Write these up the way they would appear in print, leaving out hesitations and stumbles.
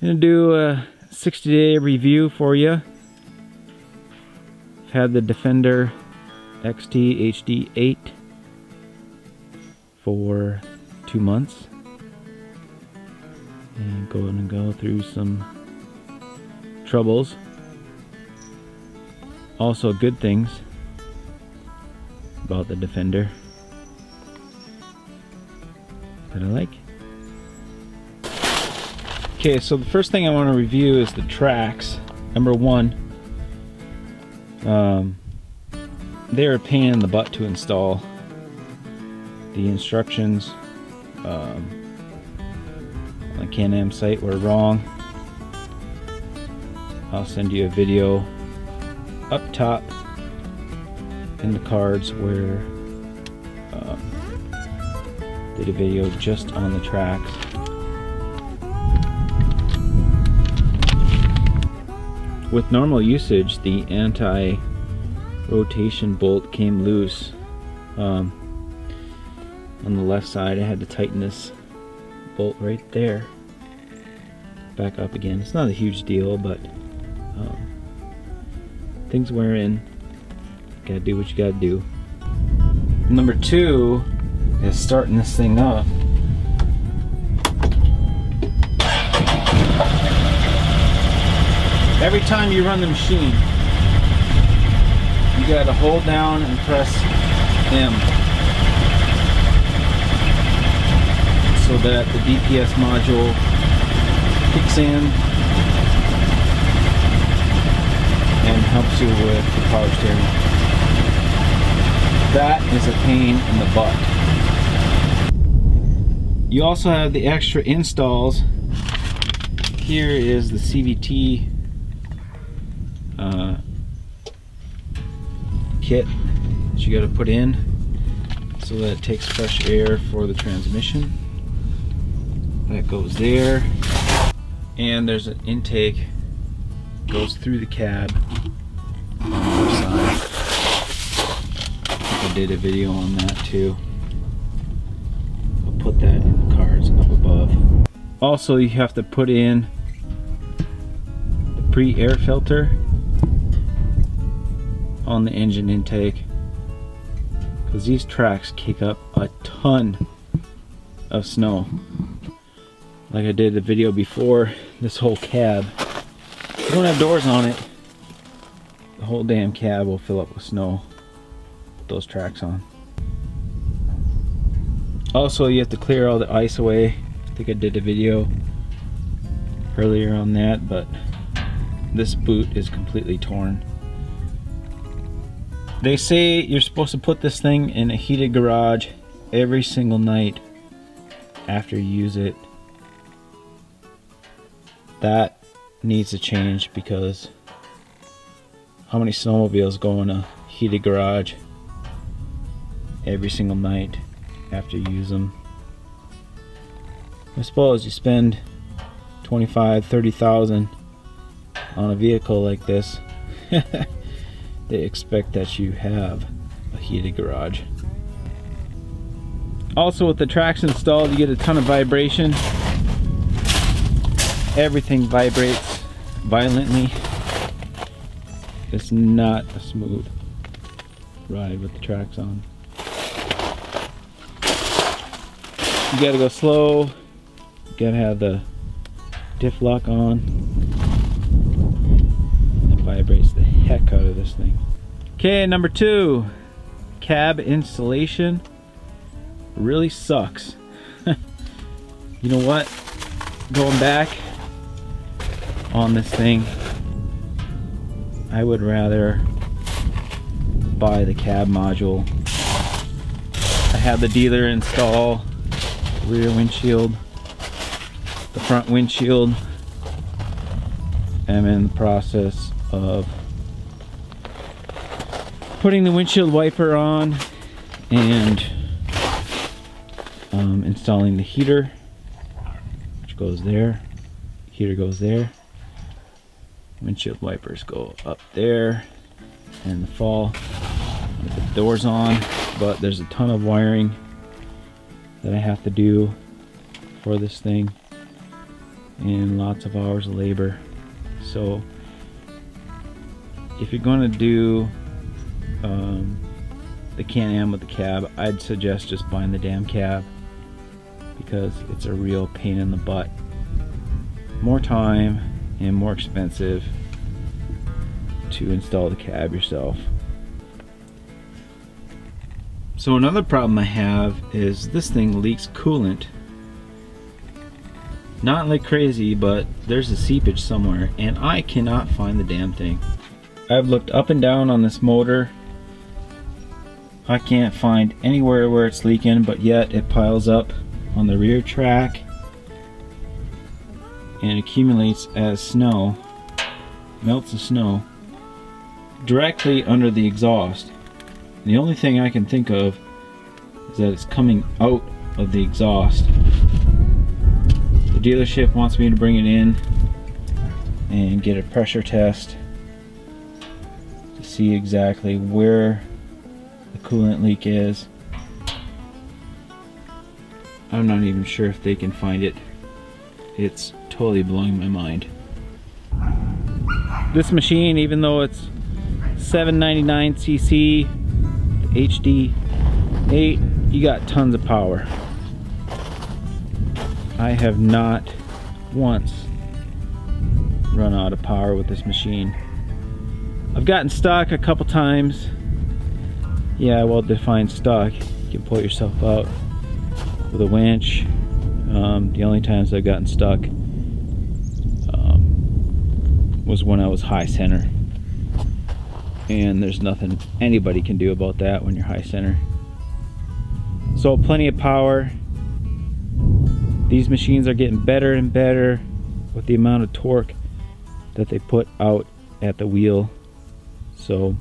gonna do a 60-day review for you. I've had the Defender XT HD8 for 2 months, and going to go through some troubles, also good things about the Defender that I like. Okay, so the first thing I want to review is the tracks. Number one, they're a pain in the butt to install. The instructions on the Can-Am site were wrong. I'll send you a video up top in the cards where did a video just on the tracks. With normal usage, the anti-rotation bolt came loose on the left side. I had to tighten this bolt right there back up again. It's not a huge deal, but things wear in. Gotta do what you gotta do. Number two is starting this thing up. Every time you run the machine, you gotta hold down and press M so that the DPS module kicks in and helps you with the power steering. That is a pain in the butt. You also have the extra installs. Here is the CVT kit that you got to put in so that it takes fresh air for the transmission. That goes there, and there's an intake goes through the cab on the other side. I did a video on that too. I'll put that in the cards up above. Also, you have to put in the pre-air filter on the engine intake, because these tracks kick up a ton of snow. Like I did a video before, this whole cab, if you don't have doors on it, the whole damn cab will fill up with snow with those tracks on. Also, you have to clear all the ice away. I think I did a video earlier on that, but this boot is completely torn. They say you're supposed to put this thing in a heated garage every single night after you use it. That needs to change, because how many snowmobiles go in a heated garage every single night after you use them? I suppose you spend 25,000-30,000 on a vehicle like this. They expect that you have a heated garage. Also, with the tracks installed, you get a ton of vibration. Everything vibrates violently. It's not a smooth ride with the tracks on. You gotta go slow. You gotta have the diff lock on. It vibrates the heck out of this thing. Okay, number two, cab installation really sucks. You know what? Going back on this thing, I would rather buy the cab module. I had the dealer install the rear windshield, the front windshield. I'm in the process of putting the windshield wiper on and installing the heater, which goes there. Heater goes there. Windshield wipers go up there in the fall. Put the doors on, but there's a ton of wiring that I have to do for this thing. and lots of hours of labor. So if you're going to do the Can-Am with the cab, I'd suggest just buying the damn cab, because it's a real pain in the butt. More time and more expensive to install the cab yourself. So another problem I have is this thing leaks coolant. Not like crazy, but there's a seepage somewhere and I cannot find the damn thing. I've looked up and down on this motor. I can't find anywhere where it's leaking, but yet it piles up on the rear track and accumulates as snow, melts the snow, directly under the exhaust. And the only thing I can think of is that it's coming out of the exhaust. The dealership wants me to bring it in and get a pressure test to see exactly where the coolant leak is. I'm not even sure if they can find it. It's totally blowing my mind. This machine, even though it's 799cc HD8, you got tons of power. I have not once run out of power with this machine. I've gotten stuck a couple times. Yeah, well defined stuck. You can pull yourself out with a winch. The only times I've gotten stuck was when I was high center, and there's nothing anybody can do about that when you're high center. So plenty of power. These machines are getting better and better with the amount of torque that they put out at the wheel, so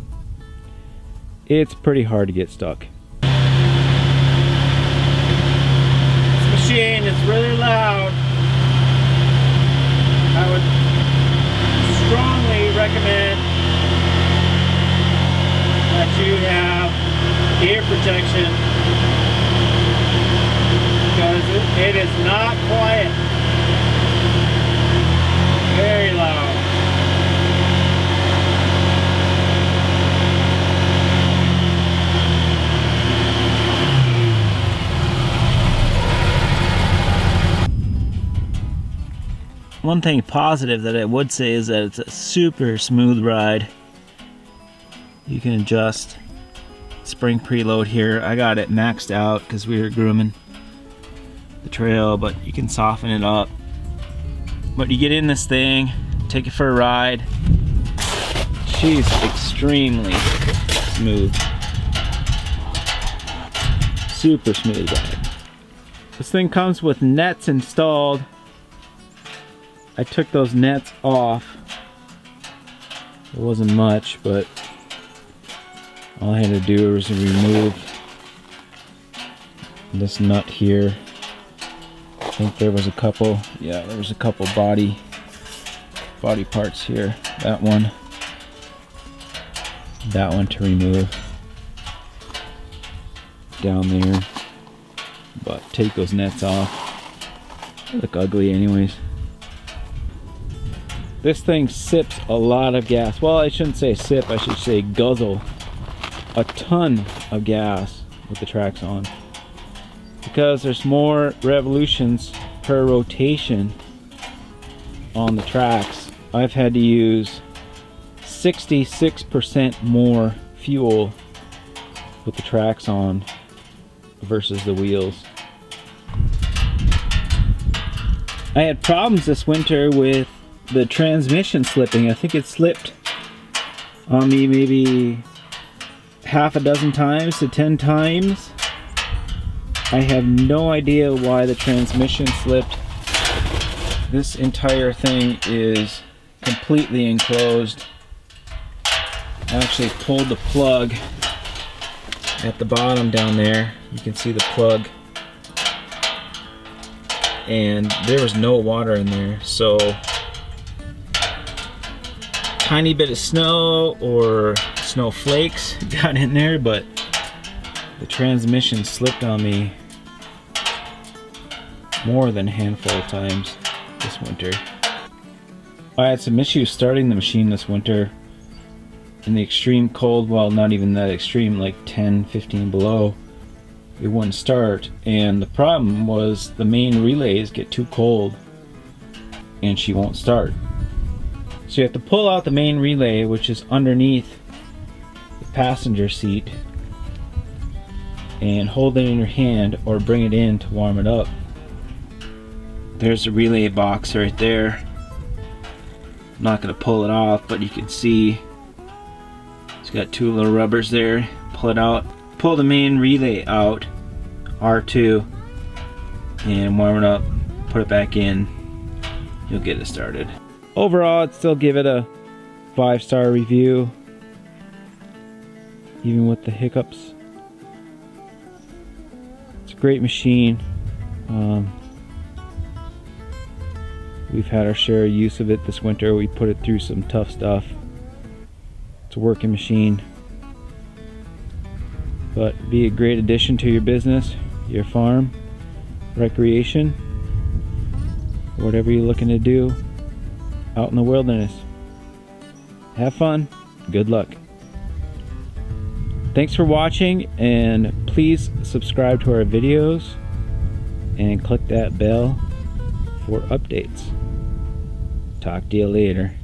it's pretty hard to get stuck. This machine is really loud. I would strongly recommend that you have ear protection, because it is not quiet. Very loud. One thing positive that I would say is that it's a super smooth ride. You can adjust spring preload here. I got it maxed out because we were grooming the trail, but you can soften it up. But you get in this thing, take it for a ride. She's extremely smooth. Super smooth ride. This thing comes with nets installed. I took those nets off. It wasn't much, but all I had to do was remove this nut here. I think there was a couple, yeah, there was a couple body parts here. That one to remove down there, but take those nets off. They look ugly anyways. This thing sips a lot of gas. Well, I shouldn't say sip, I should say guzzle a ton of gas with the tracks on, because there's more revolutions per rotation on the tracks. I've had to use 66% more fuel with the tracks on versus the wheels. I had problems this winter with the transmission slipping. I think it slipped on me maybe half a dozen times to 10 times. I have no idea why the transmission slipped. This entire thing is completely enclosed. I actually pulled the plug at the bottom down there. You can see the plug, and there was no water in there, so tiny bit of snow or snowflakes got in there, but the transmission slipped on me more than a handful of times. this winter. I had some issues starting the machine this winter in the extreme cold. Well, not even that extreme, like 10, 15 below. It wouldn't start, and the problem was the main relays get too cold and she won't start. So you have to pull out the main relay, which is underneath the passenger seat, and hold it in your hand or bring it in to warm it up. There's a relay box right there. I'm not going to pull it off, but you can see it's got two little rubbers there. Pull it out, pull the main relay out, R2, and warm it up, put it back in, you'll get it started. Overall, I'd still give it a 5-star review, even with the hiccups. It's a great machine. We've had our share of use of it this winter. We put it through some tough stuff. It's a working machine, but be a great addition to your business, your farm, recreation, whatever you're looking to do out in the wilderness. Have fun, good luck. Thanks for watching, and please subscribe to our videos and click that bell for updates. Talk to you later.